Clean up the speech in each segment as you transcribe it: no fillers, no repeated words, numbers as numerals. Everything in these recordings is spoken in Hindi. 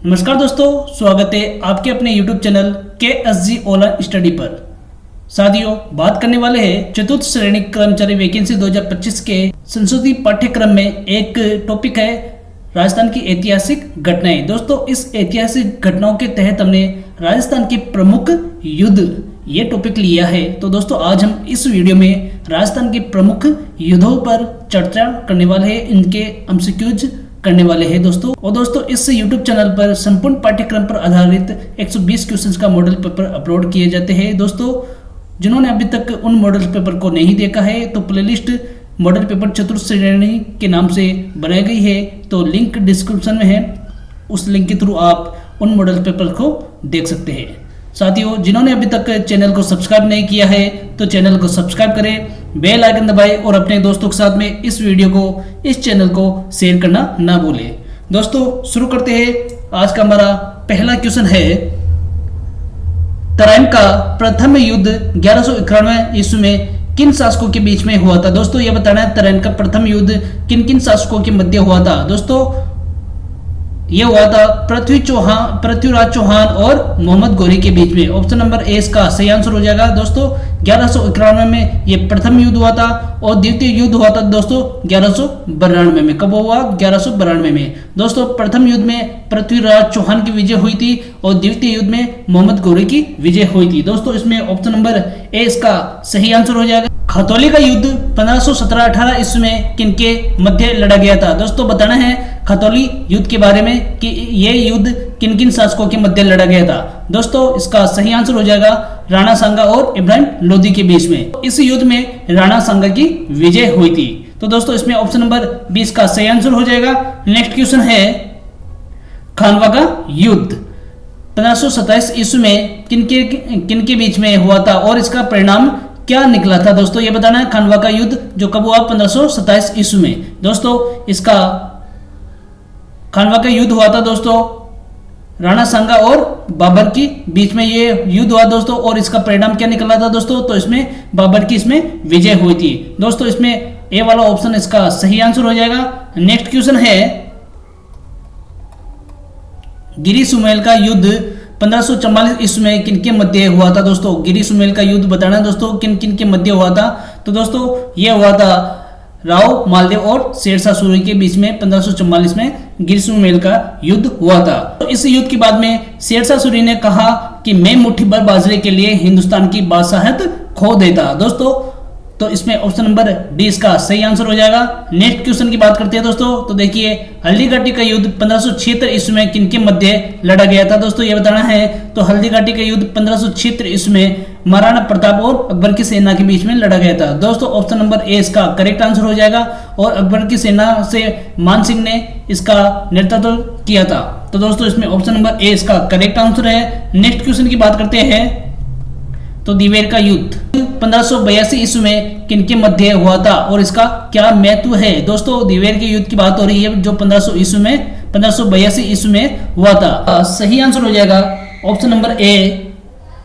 नमस्कार दोस्तों, स्वागत है आपके अपने YouTube channel KSG online study पर। साथियों, बात करने वाले हैं चतुर्थ श्रेणी कर्मचारी वैकेंसी 2025 के संशोधित पाठ्यक्रम में। एक टॉपिक है राजस्थान की ऐतिहासिक घटनाएं। दोस्तों, इस ऐतिहासिक घटनाओं के तहत हमने राजस्थान के प्रमुख युद्ध ये टॉपिक लिया है। तो दोस्तों, आज हम इस वीडियो में राजस्थान के प्रमुख युद्धों पर चर्चा करने वाले हैं, इनके एमसीक्यूज करने वाले हैं दोस्तों। और दोस्तों, इस YouTube चैनल पर संपूर्ण पाठ्यक्रम पर आधारित 120 क्वेश्चंस का मॉडल पेपर अपलोड किए जाते हैं। दोस्तों, जिन्होंने अभी तक उन मॉडल पेपर को नहीं देखा है तो प्लेलिस्ट मॉडल पेपर चतुर्थ श्रेणी के नाम से बनाई गई है, तो लिंक डिस्क्रिप्शन में है। उस लिंक के थ्रू आप उन मॉडल पेपर को देख सकते हैं। साथियों, जिन्होंने अभी तक चैनल को सब्सक्राइब नहीं किया है तो चैनल को सब्सक्राइब करें, बेल आइकन दबाएं और अपने दोस्तों के साथ में इस वीडियो को, इस चैनल को शेयर करना ना भूलें। दोस्तों, शुरू करते हैं। आज का हमारा पहला क्वेश्चन है, तराइन का प्रथम युद्ध 1191 ईस्वी में किन शासकों के बीच में हुआ था? दोस्तों, यह बताना है तराइन का प्रथम युद्ध किन किन शासकों के मध्य हुआ था। दोस्तों, यह हुआ था पृथ्वीराज चौहान और मोहम्मद गौरी के बीच में। ऑप्शन नंबर ए इसका सही आंसर हो जाएगा। दोस्तों, 1191 में यह प्रथम युद्ध हुआ था और द्वितीय युद्ध हुआ था दोस्तों 1192 में। कब हुआ? 1192 में। दोस्तों, प्रथम युद्ध में पृथ्वीराज चौहान की विजय हुई थी और द्वितीय युद्ध में मोहम्मद गौरी की विजय हुई थी। दोस्तों, इसमें ऑप्शन नंबर ए इसका सही आंसर हो जाएगा। खतौली का युद्ध 1517-18 ईस्वी में किनके मध्य लड़ा गया था? दोस्तों, बताना है खतौली युद्ध के बारे में कि यह युद्ध किन किन शासकों के मध्य लड़ा गया था। दोस्तों, इसका सही आंसर हो जाएगा राणा सांगा और इब्राहिम लोदी के बीच में। इस युद्ध में राणा सांगा की विजय हुई थी। तो दोस्तों, इसमें ऑप्शन नंबर 20 का सही आंसर हो जाएगा। नेक्स्ट क्वेश्चन है, खानवा का युद्ध 1527 ईस्वी में किनके बीच में हुआ था और इसका परिणाम क्या निकला था? दोस्तों, यह बताना है खानवा का युद्ध जो कब हुआ? 1527 ईस्वी में। दोस्तों, इसका खानवा का युद्ध हुआ था दोस्तों राणा सांगा और बाबर के बीच में ये युद्ध हुआ दोस्तों, और इसका परिणाम क्या निकला था दोस्तों? तो इसमें बाबर की इसमें विजय हुई थी। दोस्तों, इसमें ए वाला ऑप्शन इसका सही आंसर हो जाएगा। नेक्स्ट क्वेश्चन है, गिरी सुमेल का युद्ध 1544 ईस्वी में किनके मध्य हुआ था? दोस्तों, गिरी सुमेल का युद्ध बताना दोस्तों किन किन के मध्य हुआ था। तो दोस्तों, यह हुआ था राव मालदेव और शेरशाह सूरी के बीच में 1544 में गिरी सुमेल का युद्ध हुआ था। तो इस युद्ध के बाद में शेरशाह सूरी ने कहा कि मैं मुट्ठी भर बाजरे के लिए हिंदुस्तान की बादशाहत खो देता। दोस्तों, तो इसमें ऑप्शन नंबर डी इसका सही आंसर हो जाएगा। नेक्स्ट क्वेश्चन की बात करते हैं दोस्तों, तो देखिए हल्दी घाटी का युद्ध 1576 ईस्वी में किनके मध्य लड़ा गया था? दोस्तों, यह बताना है। तो हल्दी घाटी का युद्ध 1576 ईस्वी में महाराणा प्रताप और अकबर की सेना के बीच में लड़ा गया था। दोस्तों, ऑप्शन नंबर ए इसका करेक्ट आंसर हो जाएगा और अकबर की सेना से मान सिंह ने इसका नेतृत्व किया था। तो दोस्तों, इसमें ऑप्शन नंबर ए इसका करेक्ट आंसर है। नेक्स्ट क्वेश्चन की बात करते हैं, तो दिवेर का युद्ध 1582 ईस्वी में किनके मध्य हुआ था और इसका क्या महत्व है? दोस्तों, दिवेर के युद्ध की बात हो रही है जो 1582 ईस्वी में हुआ था। सही आंसर हो जाएगा option number A,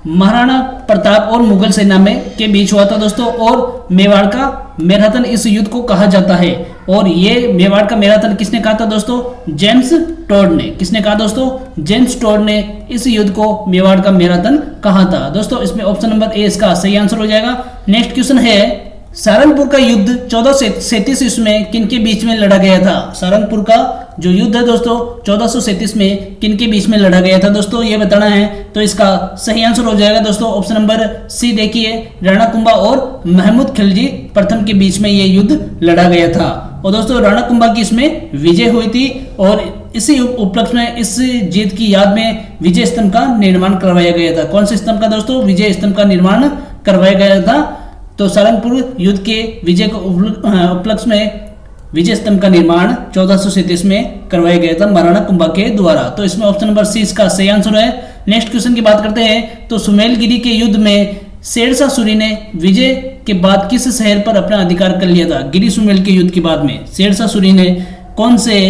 Maharana Pratap और मुगल सेना में के बीच हुआ था दोस्तों, और मेवाड़ का मैराथन इस युद्ध को कहा जाता है। और ये मेवाड़ का मैराथन किसने कहा था दोस्तों? जेम्स टॉड ने। किसने कहा दोस्तों? जेम्स टॉड ने इस युद्ध को मेवाड़ का मैराथन कहा था। दोस्तों, इसमें ऑप्शन नंबर ए इसका सही आंसर हो जाएगा। नेक्स्ट क्वेश्चन है, सारंगपुर का युद्ध 1437 ईस्वी में किनके बीच में लड़ा गया था? सारंगपुर का जो युद्ध है दोस्तों 1437 में किनके बीच में लड़ा गया था? दोस्तों, ये बताना है। तो इसका सही आंसर हो जाएगा दोस्तों ऑप्शन नंबर सी। देखिए, राणा कुंभा और महमूद खिलजी प्रथम के बीच में यह युद्ध लड़ा गया था और दोस्तों राणा कुंभा की इसमें विजय हुई थी। और इसी उपलक्ष्य में, इस जीत की याद में विजय स्तंभ का निर्माण करवाया गया था। कौन से स्तंभ का दोस्तों? विजय स्तंभ का निर्माण करवाया गया था। तो सारंगपुर युद्ध के विजय के उपलक्ष्य में विजय स्तंभ का निर्माण 1437 में करवाया गया था महाराणा कुंभा के द्वारा। तो इसमें ऑप्शन नंबर सी इसका सही आंसर है। नेक्स्ट क्वेश्चन की बात करते हैं, तो सुमेलगिरी के युद्ध में शेरशाह सूरी ने विजय के बाद किस शहर पर अपना अधिकार कर लिया था? गिरी सुमेल के युद्ध के बाद में शेरशाह सूरी ने कौन से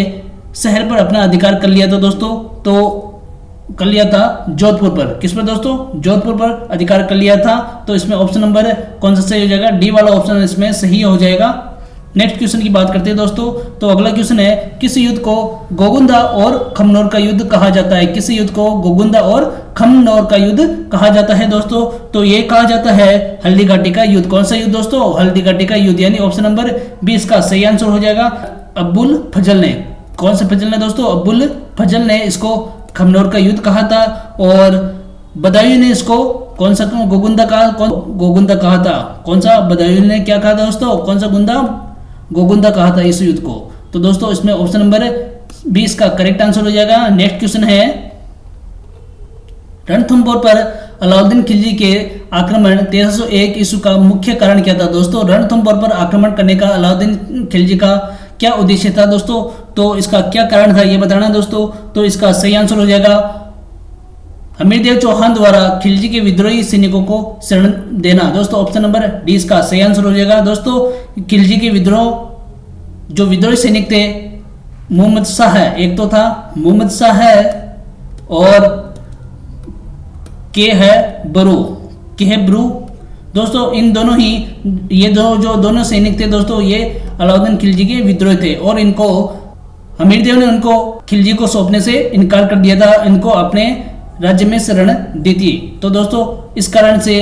शहर पर अपना अधिकार कर लिया था दोस्तों? तो कर लिया था जोधपुर पर। किस पर दोस्तों? जोधपुर पर अधिकार कर लिया था। तो इसमें ऑप्शन नंबर कौन सा सही हो जाएगा? डी वाला ऑप्शन इसमें सही हो जाएगा। नेक्स्ट क्वेश्चन की बात करते हैं दोस्तों। तो अगला क्वेश्चन है, किस युद्ध को गोगुंदा और खमनोर का युद्ध कहा जाता है? किस युद्ध को गोगुंदा और खमनोर का युद्ध कहा जाता है दोस्तों? तो ये कहा जाता है हल्दी घाटी का युद्ध। कौन सा युद्ध दोस्तों? हल्दी घाटी का युद्ध, यानी ऑप्शन नंबर 20 का सही आंसर हो जाएगा। अब्बुल फजल ने, कौन से फजल ने दोस्तों? अब्बुल फजल ने इसको खमनोर का युद्ध कहा था, और बदायूं ने इसको कौन सा गोगुंदा कहा था? कौन सा? बदायूं ने क्या कहा था दोस्तों? कौन सा गोगुंदा कहा था इस युद्ध को? तो दोस्तों इसमें ऑप्शन नंबर 20 का करेक्ट आंसर हो जाएगा। नेक्स्ट क्वेश्चन है, रणथंभौर पर अलाउद्दीन खिलजी के आक्रमण 1301 ईस्वी का मुख्य कारण क्या था दोस्तों? रणथंभौर पर आक्रमण करने का अलाउद्दीन खिलजी का क्या उद्देश्य था दोस्तों? तो इसका क्या कारण था ये बताना दोस्तों। तो इसका सही आंसर हो जाएगा हमीरदेव चौहान द्वारा खिलजी के विद्रोही सैनिकों को शरण देना। दोस्तों ऑप्शन नंबर 20 का सही आंसर हो जाएगा। दोस्तों खिलजी के जो विद्रोही सैनिक थे, मोहम्मद शाह है, एक तो था मोहम्मद शाह है और के है ब्रू। दोस्तों इन दोनों ही ये जो दोनों सैनिक थे दोस्तों, ये अलाउद्दीन खिलजी के विद्रोही थे, और इनको हमीरदेव ने उनको खिलजी को सौंपने से इनकार कर दिया था, इनको अपने राज्य में शरण दी थी। तो दोस्तों इस कारण से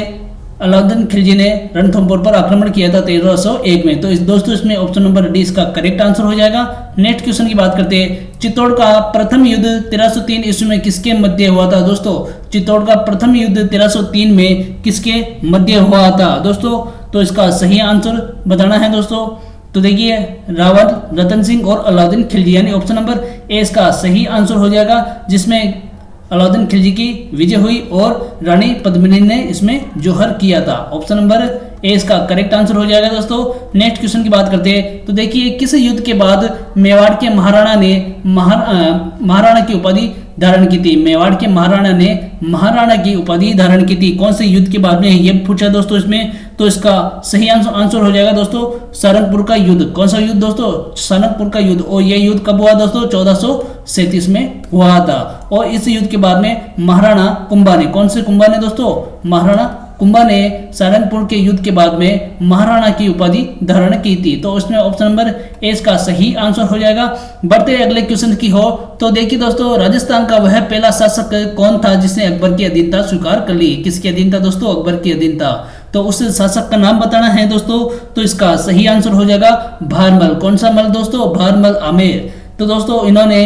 अलाउद्दीन खिलजी ने रणथंभौर पर आक्रमण किया था 1301 में। तो दोस्तों इसमें ऑप्शन नंबर 20 का करेक्ट आंसर हो जाएगा। नेक्स्ट क्वेश्चन की बात करते हैं, चित्तौड़ का प्रथम युद्ध 1303 ईस्वी में किसके मध्य हुआ था दोस्तों? चित्तौड़ का प्रथम युद्ध 1303 में किसके मध्य हुआ था दोस्तों? तो इसका सही आंसर बताना है दोस्तों। तो देखिए रावल, रतन सिंह और अलाउद्दीन खिलजी, यानी ऑप्शन नंबर ए इसका सही आंसर हो जाएगा, जिसमें अलाउद्दीन खिलजी की विजय हुई और रानी पद्मिनी ने इसमें जोहर किया था। ऑप्शन नंबर ए इसका करेक्ट आंसर हो जाएगा दोस्तों। नेक्स्ट क्वेश्चन की बात करते हैं। तो देखिए किस युद्ध के बाद मेवाड़ के महाराणा ने महाराणा की उपाधि धारण की थी? मेवाड़ के महाराणा ने महाराणा की उपाधि धारण की थी, कौन से युद्ध के बाद में ये पूछा दोस्तों इसमें? तो इसका सही आंसर हो जाएगा दोस्तों सारंगपुर का युद्ध। कौन सा युद्ध दोस्तों? सारंगपुर का युद्ध। और ये युद्ध कब हुआ दोस्तों? 1437 में हुआ था। और इस युद्ध के बाद में महाराणा कुंभा ने, कौन से कुंभा ने दोस्तों? महाराणा कुंभा ने सारंगपुर के युद्ध के बाद में महाराणा की उपाधि धारण की थी। तो उसमें ऑप्शन नंबर ए इसका सही आंसर हो जाएगा। बढ़ते अगले क्वेश्चन की हो तो देखिए दोस्तों, राजस्थान का वह पहला शासक कौन था जिसने अकबर की अधीनता स्वीकार कर ली? किसकी अधीनता दोस्तों? अकबर की अधीनता। तो उस शासक का नाम बताना है दोस्तों। तो इसका सही आंसर हो जाएगा भारमल। कौन सा मल दोस्तों? भारमल आमेर। तो दोस्तों इन्होंने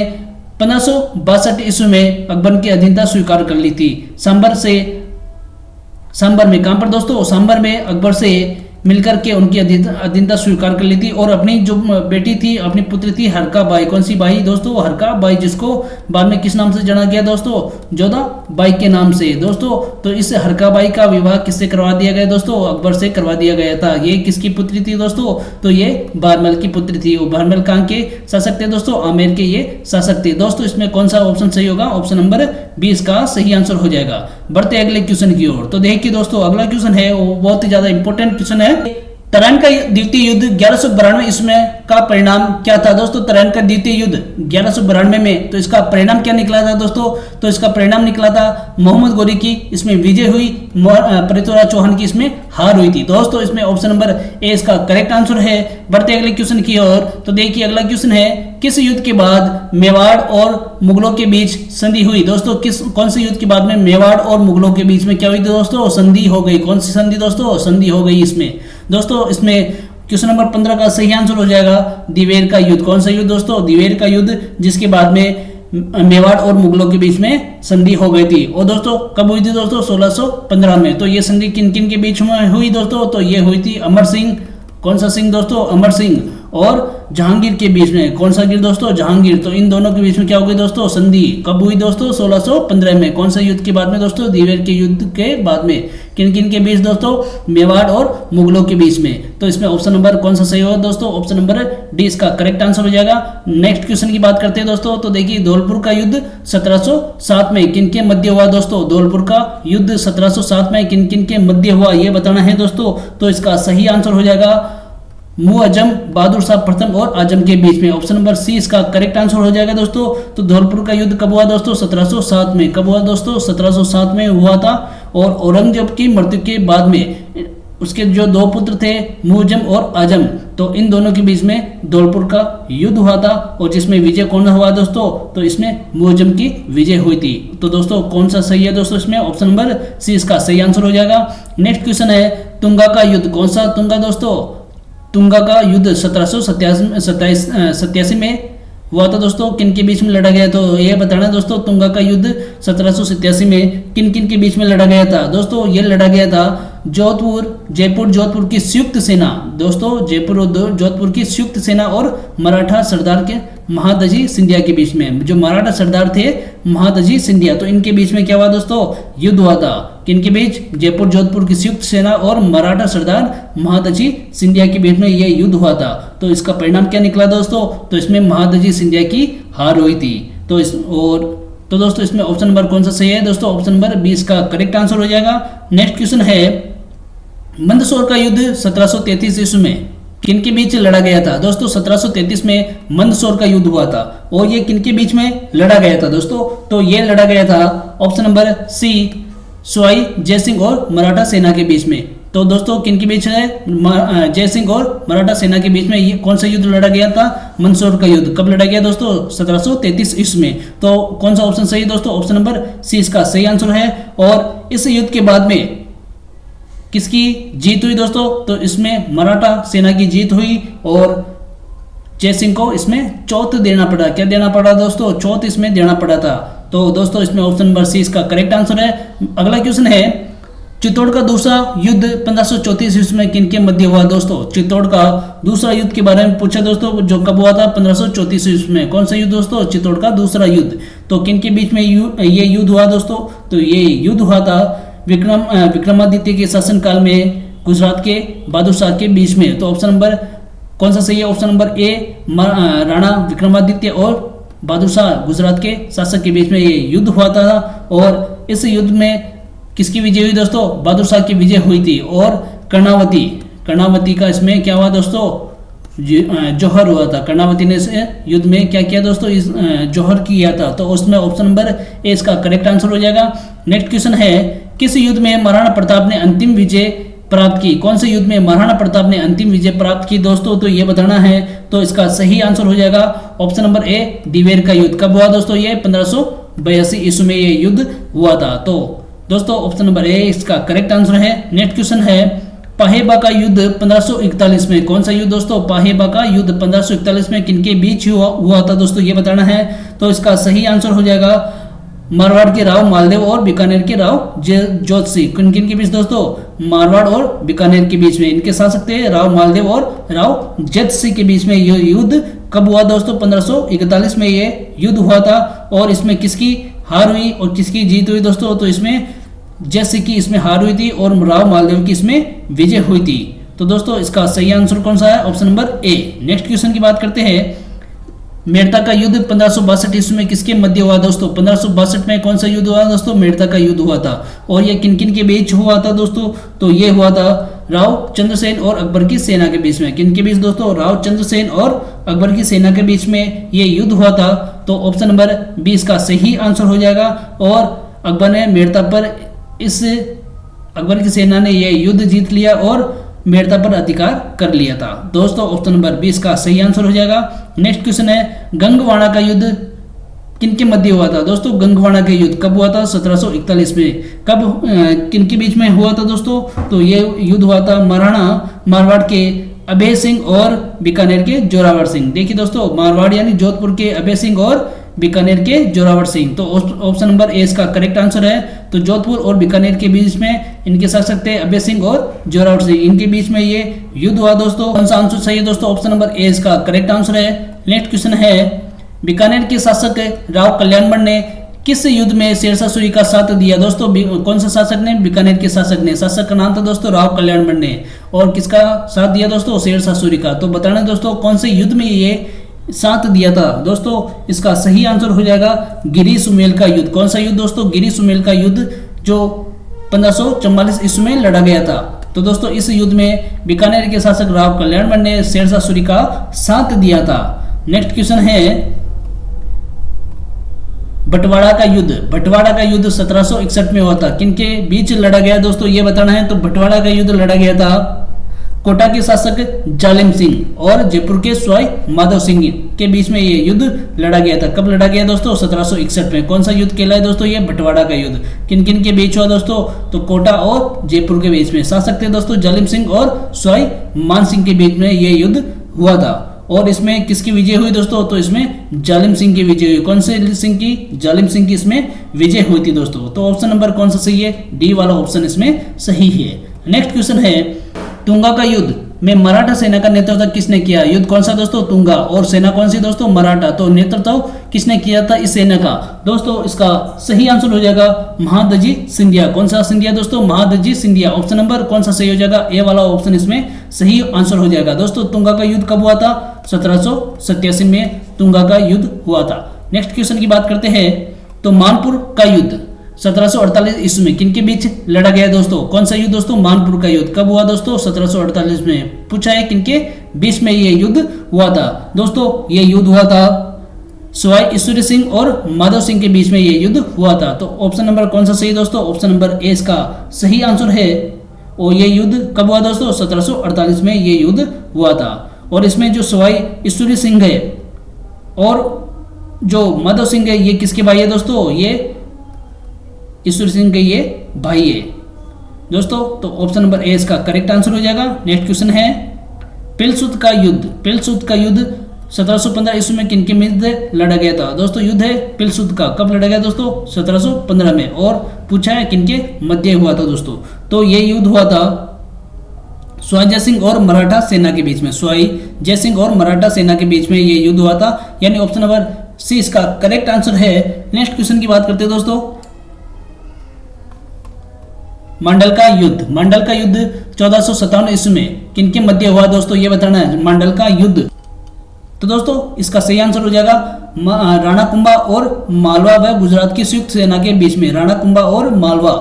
1562 ईस्वी में अकबर की अधीनता स्वीकार कर ली थी। सांबर में, कहां पर दोस्तों? सांबर में अकबर से मिलकर के उनकी अधीनता स्वीकार कर ली थी। और अपनी जो बेटी थी, अपनी पुत्री थी हरका बाई, कौन सी बाई दोस्तों? हरका बाई, जिसको बाद में किस नाम से जाना गया दोस्तों? जोधा बाई के नाम से दोस्तों। तो इस हरका बाई का विवाह किससे करवा दिया गया दोस्तों? अकबर से करवा दिया गया था। ये किसकी पुत्री थी दोस्तों? तो ये भारमल की पुत्री थी। वो भारमल कहां के शासक थे दोस्तों? आमेर के ये शासक थे दोस्तों। इसमें कौन सा ऑप्शन सही होगा? ऑप्शन नंबर 20 का सही आंसर हो जाएगा। बढ़ते अगले क्वेश्चन की ओर। तो देखिए दोस्तों अगला क्वेश्चन है वो बहुत ही ज्यादा इंपॉर्टेंट क्वेश्चन है। तराइन का द्वितीय युद्ध 1192 ईस्वी का परिणाम क्या था दोस्तों? तराइन का द्वितीय युद्ध 1192 में, तो इसका परिणाम क्या निकला था दोस्तों? तो इसका परिणाम निकला था मोहम्मद गोरी की इसमें विजय हुई, पृथ्वीराज चौहान की इसमें हार हुई थी दोस्तों। इसमें ऑप्शन नंबर ए इसका करेक्ट आंसर है। बढ़ते अगले क्वेश्चन की ओर। तो देखिए अगला क्वेश्चन है, किस युद्ध के बाद मेवाड़ और मुगलों के बीच संधि हुई दोस्तों? कौन से युद्ध के बाद में मेवाड़ और मुगलों के बीच में क्या हुई थी दोस्तों? संधि हो गई। कौन सी संधि दोस्तों? संधि हो गई इसमें दोस्तों। इसमें क्वेश्चन नंबर 15 का सही आंसर हो जाएगा दिवेर का युद्ध। कौन सा युद्ध दोस्तों? दिवेर का युद्ध, जिसके बाद में मेवाड़ और मुगलों के बीच में संधि हो गई थी। और दोस्तों कब हुई थी दोस्तों? 1615 में। तो ये संधि किन किन के बीच में हुई दोस्तों? तो ये हुई थी अमर सिंह, कौन सा सिंह दोस्तों? अमर सिंह और जहांगीर के बीच में। कौन सा गिर दोस्तों? जहांगीर। तो इन दोनों के बीच में क्या हो गई दोस्तों? संधि। कब हुई दोस्तों? 1615 में। कौन सा युद्ध के बाद में दोस्तों? दिवेर के युद्ध के बाद में। किन किन के बीच दोस्तों? मेवाड़ और मुगलों के बीच में। तो इसमें ऑप्शन नंबर कौन सा सही होगा दोस्तों? ऑप्शन नंबर डी इसका करेक्ट आंसर हो जाएगा। नेक्स्ट क्वेश्चन की बात करते हैं दोस्तों। तो देखिए धौलपुर का युद्ध 1707 में किन के मध्य हुआ दोस्तों? धौलपुर का युद्ध 1707 में किन किन के मध्य हुआ ये बताना है दोस्तों। तो इसका सही आंसर हो जाएगा मुअज्जम बहादुर शाह प्रथम और आजम के बीच में। ऑप्शन नंबर सी इसका करेक्ट आंसर हो जाएगा दोस्तों। तो धौलपुर का युद्ध कब हुआ दोस्तों? 1707 में। कब हुआ दोस्तों? 1707 में हुआ था। और औरंगजेब की मृत्यु के बाद में उसके जो दो पुत्र थे मुअज्जम और आजम, तो इन दोनों के बीच में धौलपुर का युद्ध हुआ था, और जिसमें विजय कौन हुआ दोस्तों, तो इसमें मुअज्जम की विजय हुई थी। तो दोस्तों कौन सा सही है दोस्तों, इसमें ऑप्शन नंबर सी इसका सही आंसर हो जाएगा। नेक्स्ट क्वेश्चन है तुंगा का युद्ध, कौन सा तुंगा दोस्तों, तुंगा का युद्ध 1787 में हुआ था दोस्तों, किन के बीच में लड़ा गया, तो ये बताना दोस्तों तुंगा का युद्ध 1787 में किन किन के बीच में लड़ा गया था। दोस्तों ये लड़ा गया था जयपुर जोधपुर की संयुक्त सेना, दोस्तों जयपुर और जोधपुर की संयुक्त सेना और मराठा सरदार के महादजी सिंधिया के बीच में, जो मराठा सरदार थे महादजी सिंधिया, तो इनके बीच में क्या हुआ दोस्तों, युद्ध हुआ था। किनके बीच, जयपुर जोधपुर की संयुक्त सेना और मराठा सरदार महादजी सिंधिया के बीच में ये युद्ध हुआ था। तो इसका परिणाम क्या निकला दोस्तों, तो इसमें महादजी सिंधिया की हार हुई थी। तो दोस्तों इसमें ऑप्शन नंबर कौन सा सही है दोस्तों, ऑप्शन नंबर 20 का करेक्ट आंसर हो जाएगा। नेक्स्ट क्वेश्चन है मंदसौर का युद्ध 1733 ईस्वी में किनके बीच लड़ा गया था। दोस्तों 1733 में मंदसौर का युद्ध हुआ था, और ये किनके बीच में लड़ा गया था दोस्तों, तो ये लड़ा गया था option number C Sawai Jaisingh और मराठा सेना के बीच में। तो दोस्तों किनके बीच है, जयसिंह और मराठा सेना के बीच में ये कौन सा युद्ध लड़ा गया था, मंदसौर का युद्ध। कब लड़ा गया दोस्तों, 1733 ईस्वी में। तो कौन सा ऑप्शन सही दोस्तों, ऑप्शन नंबर सी इसका सही आंसर है। और इस युद्ध के बाद में किसकी जीत हुई दोस्तों, तो इसमें मराठा सेना की जीत हुई, और जयसिंह को इसमें चौथ देना पड़ा। क्या देना पड़ा दोस्तों, चौथ इसमें देना पड़ा था। तो दोस्तों इसमें ऑप्शन नंबर सी इसका करेक्ट आंसर है। अगला क्वेश्चन है चित्तौड़ का दूसरा युद्ध 1534 ईस्वी में किनके मध्य हुआ दोस्तों। चित्तौड़ का दूसरा युद्ध के बारे में पूछा दोस्तों, जो कब हुआ था, 1534 ईस्वी में। कौन सा युद्ध दोस्तों, चित्तौड़ का दूसरा युद्ध। तो किनके बीच में ये युद्ध हुआ दोस्तों, तो ये युद्ध हुआ था विक्रमादित्य के शासनकाल में गुजरात के बहादुर शाह के बीच में। तो ऑप्शन नंबर कौन सा सही है, option number A Rana Vikramaditya और बहादुर शाह गुजरात के शासक के बीच में ये युद्ध हुआ था। और इस युद्ध में किसकी विजय हुई दोस्तों, बहादुर शाह की विजय हुई थी। और कर्णावती का इसमें क्या हुआ दोस्तों, जौहर हुआ था। कर्णावती ने इस युद्ध में क्या किया दोस्तों, इस जौहर किया था। तो उसमें ऑप्शन नंबर ए इसका करेक्ट आंसर हो जाएगा। नेक्स्ट क्वेश्चन है किस युद्ध में महाराणा प्रताप ने अंतिम विजय प्राप्त की। कौन से युद्ध में महाराणा प्रताप ने अंतिम विजय प्राप्त की दोस्तों, तो ये बताना है। तो इसका सही आंसर हो जाएगा ऑप्शन नंबर ए दिवेर का युद्ध। कब हुआ दोस्तों, ये 1582 ईस्वी में ये युद्ध हुआ था। तो दोस्तों ऑप्शन नंबर ए इसका करेक्ट आंसर है। नेक्स्ट क्वेश्चन है पाहेबा का युद्ध 1541 में। कौन सा युद्ध दोस्तों, पाहेबा का युद्ध 1541 में किनके बीच हुआ था दोस्तों, ये बताना है। तो इसका सही आंसर हो जाएगा मारवाड़ के राव मालदेव और बीकानेर के राव जोत सिंह। किन किन के बीच दोस्तों, मारवाड़ और बीकानेर के बीच में इनके शासक थे राव मालदेव और राव जत सिंह के बीच में ये युद्ध कब हुआ दोस्तों, 1541 में ये युद्ध हुआ था। और इसमें किसकी हार हुई और किसकी जीत हुई दोस्तों, तो इसमें जत सिंह की इसमें हार हुई थी और राव मालदेव की इसमें विजय हुई थी। तो दोस्तों इसका सही आंसर कौन सा है, option number A. Next question की बात करते हैं मेड़ता का युद्ध 1562 ईस्वी में किसके मध्य हुआ दोस्तों। 1562 में कौन सा युद्ध हुआ दोस्तों, मेड़ता का युद्ध हुआ था। और ये किन किन के बीच हुआ था दोस्तों, तो ये हुआ था राव चंद्रसेन और अकबर की सेना के बीच में। किन के बीच दोस्तों, राव चंद्रसेन और अकबर की सेना के बीच में ये युद्ध हुआ था। तो ऑप्शन नंबर 20 का सही आंसर हो जाएगा। और अकबर ने मेड़ता पर अकबर की सेना ने यह युद्ध जीत लिया और मेड़ता पर अधिकार कर लिया था। दोस्तों ऑप्शन नंबर 20 का सही आंसर हो जाएगा। नेक्स्ट क्वेश्चन है गंगवाणा का युद्ध किनके मध्य हुआ था दोस्तों। गंगवाणा का युद्ध कब हुआ था, 1741 में। कब किनके बीच में हुआ था दोस्तों, तो ये युद्ध हुआ था मारवाड़ के अभय सिंह और बीकानेर के जोरावर सिंह। देखिए दोस्तों, मारवाड़ यानी जोधपुर के अभय सिंह और बीकानेर के जोरावर सिंह। तो ऑप्शन नंबर ए इसका करेक्ट आंसर है। तो जोधपुर और बीकानेर के बीच में इनके शासक थे अभय सिंह और जोरावर सिंह, इनके बीच में ये युद्ध हुआ दोस्तों। कौन सा आंसर सही है दोस्तों, ऑप्शन नंबर ए इसका करेक्ट आंसर है। नेक्स्ट क्वेश्चन है बीकानेर के शासक राव कल्याणमल ने किस युद्ध में शेरशाह सूरी का साथ दिया दोस्तों। कौन सा शासक ने, बीकानेर के शासक ने। शासक का नाम था दोस्तों राव कल्याणमल ने। और किसका साथ दिया दोस्तों, शेरशाह सूरी का। तो बताना दोस्तों कौन से युद्ध में ये साथ दिया था दोस्तों। इसका सही आंसर हो जाएगा गिरी सुमेल का युद्ध। कौन सा युद्ध दोस्तों, गिरी सुमेल का युद्ध, जो 1544 ईस्वी में लड़ा गया था। तो दोस्तों इस युद्ध में बीकानेर के शासक राव कल्याणमल ने शेरशाह सूरी का साथ दिया था। नेक्स्ट क्वेश्चन है बंटवाड़ा का युद्ध। बंटवाड़ा का युद्ध 1761 में हुआ था। किनके बीच लड़ा गया दोस्तों, ये बताना है। तो बंटवाड़ा का युद्ध लड़ा गया था कोटा के शासक जालिम सिंह और जयपुर के सवाई माधव सिंह के बीच में ये युद्ध लड़ा गया था। कब लड़ा गया दोस्तों? 1761 में। कौन सा युद्ध कहलाए दोस्तों? ये बंटवाड़ा का युद्ध। किन किन के बीच हुआ दोस्तों? तो कोटा और जयपुर के बीच में। शासक थे दोस्तों जालिम सिंह और सवाई मान सिंह के बीच में ये युद्ध हुआ था। और इसमें किसकी विजय हुई दोस्तों? तो इसमें जालिम सिंह की विजय हुई। कौन से सिंह की? जालिम सिंह की इसमें विजय हुई थी दोस्तों। तो ऑप्शन नंबर कौन सा सही है? डी वाला ऑप्शन इसमें सही है। नेक्स्ट क्वेश्चन है, तुंगा का युद्ध में मराठा सेना का नेतृत्व किसने किया? युद्ध कौन सा दोस्तों? तुंगा। और सेना कौन सी दोस्तों? मराठा। तो नेतृत्व किसने किया था इस सेना का? दोस्तों इसका सही आंसर हो जाएगा महादजी सिंधिया। कौन सा सिंधिया दोस्तों? महादजी सिंधिया। ऑप्शन नंबर कौन सा सही हो जाएगा? ए वाला ऑप्शन इसमें सही आंसर हो जाएगा। दोस्तों तुंगा का युद्ध कब हुआ था? 1787 में तुंगा का युद्ध हुआ था। नेक्स्ट क्वेश्चन की बात करते हैं, तो मानपुर का युद्ध 1748 ईस्वी में किनके बीच लड़ा गया दोस्तों? कौन सा युद्ध दोस्तों? मानपुर का युद्ध। कब हुआ दोस्तों? 1748 में। पूछा है किनके बीच में ये युद्ध हुआ था? दोस्तों ये युद्ध हुआ था सवाई ईश्वरी सिंह और माधव सिंह के बीच में ये युद्ध हुआ था। तो ऑप्शन नंबर कौन सा सही दोस्तों? ऑप्शन नंबर ए इसका सही आंसर है। और ये युद्ध कब हुआ दोस्तों? 1748 में ये युद्ध हुआ था। और इसमें जो सवाई ईश्वरी सिंह है और जो माधव सिंह है ये किसके भाई है दोस्तों? ये ईश्वर सिंह के ये भाई है दोस्तों। तो ऑप्शन नंबर ए इसका करेक्ट आंसर हो जाएगा। नेक्स्ट क्वेश्चन है, पिलसुत का युद्ध। पिलसुत का युद्ध 1715 ईस्वी में किनके मध्य लड़ा गया था? दोस्तों युद्ध है पिलसुत का। कब लड़ा गया दोस्तों? 1715 में। और पूछा है किनके मध्य हुआ था दोस्तों? तो ये युद्ध हुआ था सवाई जय सिंह और मराठा सेना के बीच में। सवाई जय सिंह और मराठा सेना के बीच में ये युद्ध हुआ था, यानी ऑप्शन नंबर सी इसका करेक्ट आंसर है। नेक्स्ट क्वेश्चन की बात करते हैं दोस्तों, मंडल का युद्ध। मंडल का युद्ध 1457 ईस्वी में किनके मध्य हुआ दोस्तों? ये बताना है मंडल का युद्ध। तो दोस्तों इसका सही आंसर हो जाएगा राणा कुंभा और मालवा व गुजरात की संयुक्त सेना के बीच में। राणा कुंभा और मालवा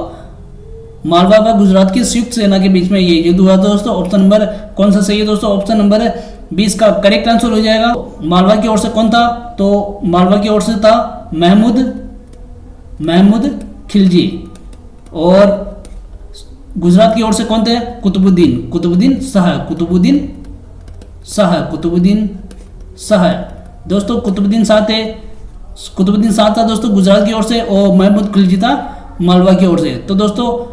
व गुजरात की संयुक्त सेना के बीच में ये युद्ध हुआ दोस्तों। ऑप्शन नंबर कौन सा सही है दोस्तों? ऑप्शन नंबर 20 का करेक्ट आंसर हो जाएगा। मालवा की ओर से कौन था? तो मालवा की ओर से था महमूद खिलजी। और गुजरात की ओर से कौन थे? कुतुबुद्दीन शाह। दोस्तों कुतुबुद्दीन शाह था दोस्तों गुजरात की ओर से, और महमूद खिलजी था मालवा की ओर से। तो दोस्तों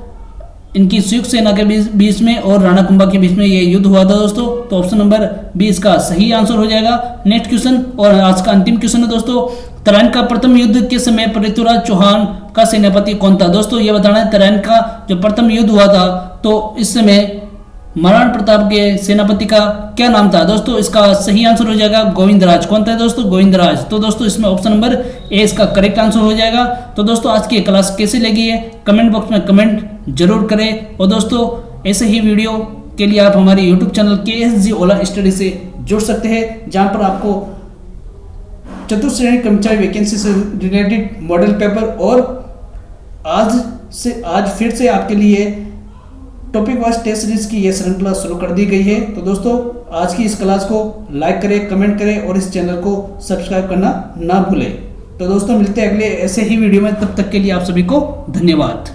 इनकी संयुक्त सेना के बीच में और राणा कुंभा के बीच में ये युद्ध हुआ था दोस्तों। तो ऑप्शन नंबर 20 का सही आंसर हो जाएगा। नेक्स्ट क्वेश्चन और आज का अंतिम क्वेश्चन है दोस्तों, तराइन का प्रथम युद्ध के समय पृथ्वीराज चौहान का सेनापति कौन था? दोस्तों ये बताना है तराइन का जो प्रथम युद्ध हुआ था तो इस समय महाराणा प्रताप के सेनापति का क्या नाम था? दोस्तों इसका सही आंसर हो जाएगा गोविंदराज। कौन था दोस्तों? गोविंदराज। तो दोस्तों इसमें ऑप्शन नंबर ए इसका करेक्ट आंसर हो जाएगा। तो दोस्तों आज की क्लास कैसे लगी है कमेंट बॉक्स में कमेंट जरूर करें। और दोस्तों ऐसे ही वीडियो के लिए आप हमारे यूट्यूब चैनल KSG ओला स्टडी से जुड़ सकते हैं, जहां पर आपको चतुर्थ श्रेणी कर्मचारी वैकेंसी से रिलेटेड मॉडल पेपर और आज फिर से आपके लिए टॉपिक वाइज टेस्ट सीरीज की यह श्रृंखला शुरू कर दी गई है। तो दोस्तों आज की इस क्लास को लाइक करें, कमेंट करें और इस चैनल को सब्सक्राइब करना ना भूलें। तो दोस्तों मिलते हैं अगले ऐसे ही वीडियो में, तब तक के लिए आप सभी को धन्यवाद।